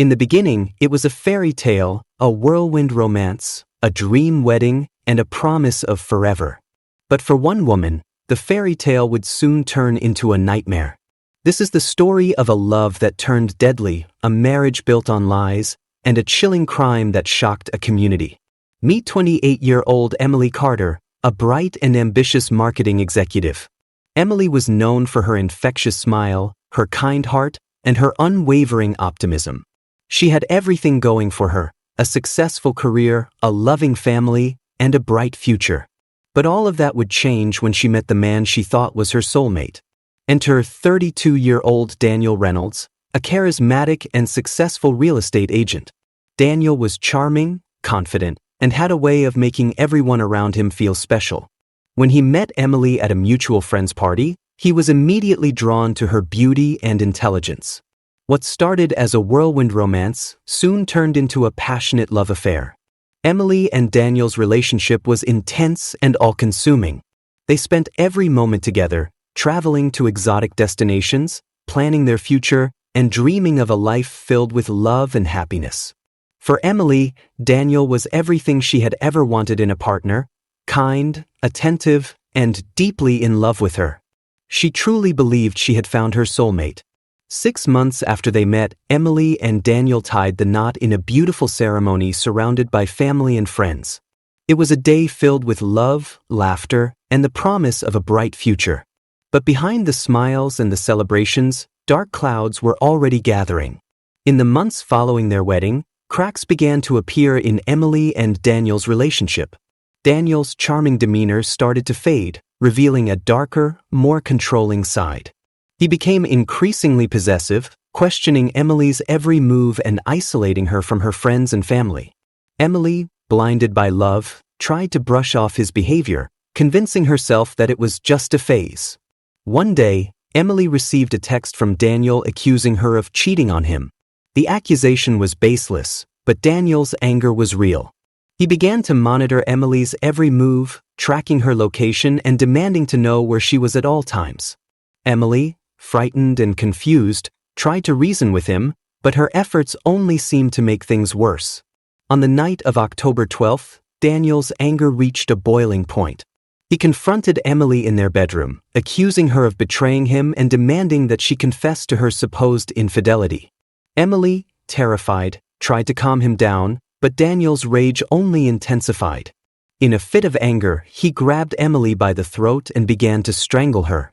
In the beginning, it was a fairy tale, a whirlwind romance, a dream wedding, and a promise of forever. But for one woman, the fairy tale would soon turn into a nightmare. This is the story of a love that turned deadly, a marriage built on lies, and a chilling crime that shocked a community. Meet 28-year-old Emily Carter, a bright and ambitious marketing executive. Emily was known for her infectious smile, her kind heart, and her unwavering optimism. She had everything going for her: a successful career, a loving family, and a bright future. But all of that would change when she met the man she thought was her soulmate. Enter 32-year-old Daniel Reynolds, a charismatic and successful real estate agent. Daniel was charming, confident, and had a way of making everyone around him feel special. When he met Emily at a mutual friend's party, he was immediately drawn to her beauty and intelligence. What started as a whirlwind romance soon turned into a passionate love affair. Emily and Daniel's relationship was intense and all-consuming. They spent every moment together, traveling to exotic destinations, planning their future, and dreaming of a life filled with love and happiness. For Emily, Daniel was everything she had ever wanted in a partner: kind, attentive, and deeply in love with her. She truly believed she had found her soulmate. 6 months after they met, Emily and Daniel tied the knot in a beautiful ceremony surrounded by family and friends. It was a day filled with love, laughter, and the promise of a bright future. But behind the smiles and the celebrations, dark clouds were already gathering. In the months following their wedding, cracks began to appear in Emily and Daniel's relationship. Daniel's charming demeanor started to fade, revealing a darker, more controlling side. He became increasingly possessive, questioning Emily's every move and isolating her from her friends and family. Emily, blinded by love, tried to brush off his behavior, convincing herself that it was just a phase. One day, Emily received a text from Daniel accusing her of cheating on him. The accusation was baseless, but Daniel's anger was real. He began to monitor Emily's every move, tracking her location and demanding to know where she was at all times. Emily, frightened and confused, tried to reason with him, but her efforts only seemed to make things worse. On the night of October 12th, Daniel's anger reached a boiling point. He confronted Emily in their bedroom, accusing her of betraying him and demanding that she confess to her supposed infidelity. Emily, terrified, tried to calm him down, but Daniel's rage only intensified. In a fit of anger, he grabbed Emily by the throat and began to strangle her.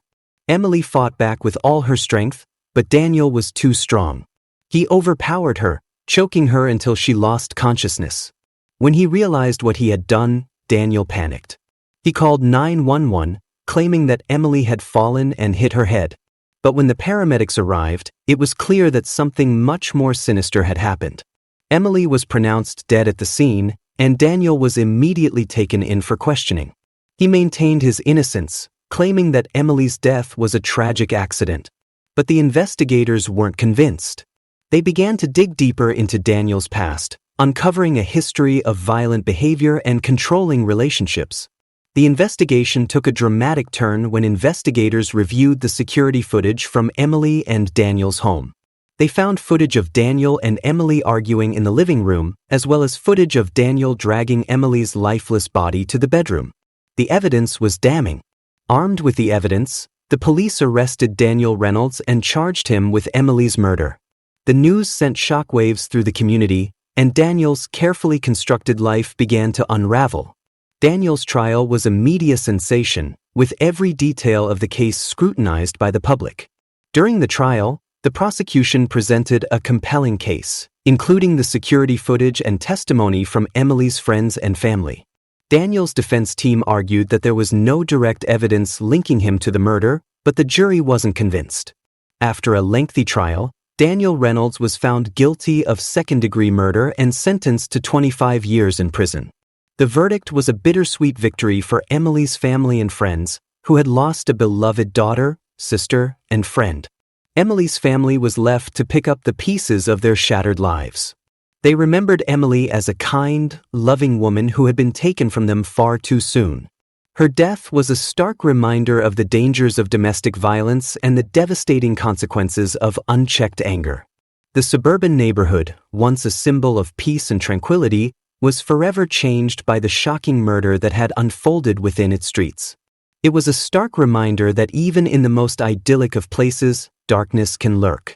Emily fought back with all her strength, but Daniel was too strong. He overpowered her, choking her until she lost consciousness. When he realized what he had done, Daniel panicked. He called 911, claiming that Emily had fallen and hit her head. But when the paramedics arrived, it was clear that something much more sinister had happened. Emily was pronounced dead at the scene, and Daniel was immediately taken in for questioning. He maintained his innocence, claiming that Emily's death was a tragic accident. But the investigators weren't convinced. They began to dig deeper into Daniel's past, uncovering a history of violent behavior and controlling relationships. The investigation took a dramatic turn when investigators reviewed the security footage from Emily and Daniel's home. They found footage of Daniel and Emily arguing in the living room, as well as footage of Daniel dragging Emily's lifeless body to the bedroom. The evidence was damning. Armed with the evidence, the police arrested Daniel Reynolds and charged him with Emily's murder. The news sent shockwaves through the community, and Daniel's carefully constructed life began to unravel. Daniel's trial was a media sensation, with every detail of the case scrutinized by the public. During the trial, the prosecution presented a compelling case, including the security footage and testimony from Emily's friends and family. Daniel's defense team argued that there was no direct evidence linking him to the murder, but the jury wasn't convinced. After a lengthy trial, Daniel Reynolds was found guilty of second-degree murder and sentenced to 25 years in prison. The verdict was a bittersweet victory for Emily's family and friends, who had lost a beloved daughter, sister, and friend. Emily's family was left to pick up the pieces of their shattered lives. They remembered Emily as a kind, loving woman who had been taken from them far too soon. Her death was a stark reminder of the dangers of domestic violence and the devastating consequences of unchecked anger. The The suburban neighborhood, once a symbol of peace and tranquility, was forever changed by the shocking murder that had unfolded within its streets. It was a stark reminder that even in the most idyllic of places, darkness can lurk.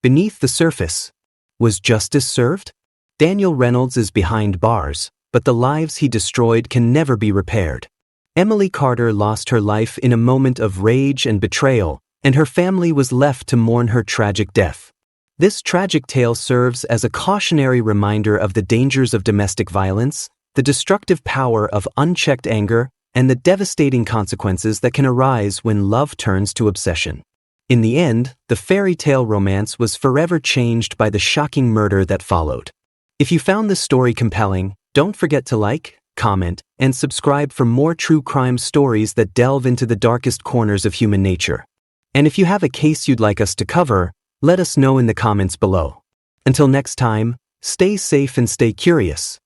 Beneath the surface, was justice served? Daniel Reynolds is behind bars, but the lives he destroyed can never be repaired. Emily Carter lost her life in a moment of rage and betrayal, and her family was left to mourn her tragic death. This tragic tale serves as a cautionary reminder of the dangers of domestic violence, the destructive power of unchecked anger, and the devastating consequences that can arise when love turns to obsession. In the end, the fairy tale romance was forever changed by the shocking murder that followed. If you found this story compelling, don't forget to like, comment, and subscribe for more true crime stories that delve into the darkest corners of human nature. And if you have a case you'd like us to cover, let us know in the comments below. Until next time, stay safe and stay curious.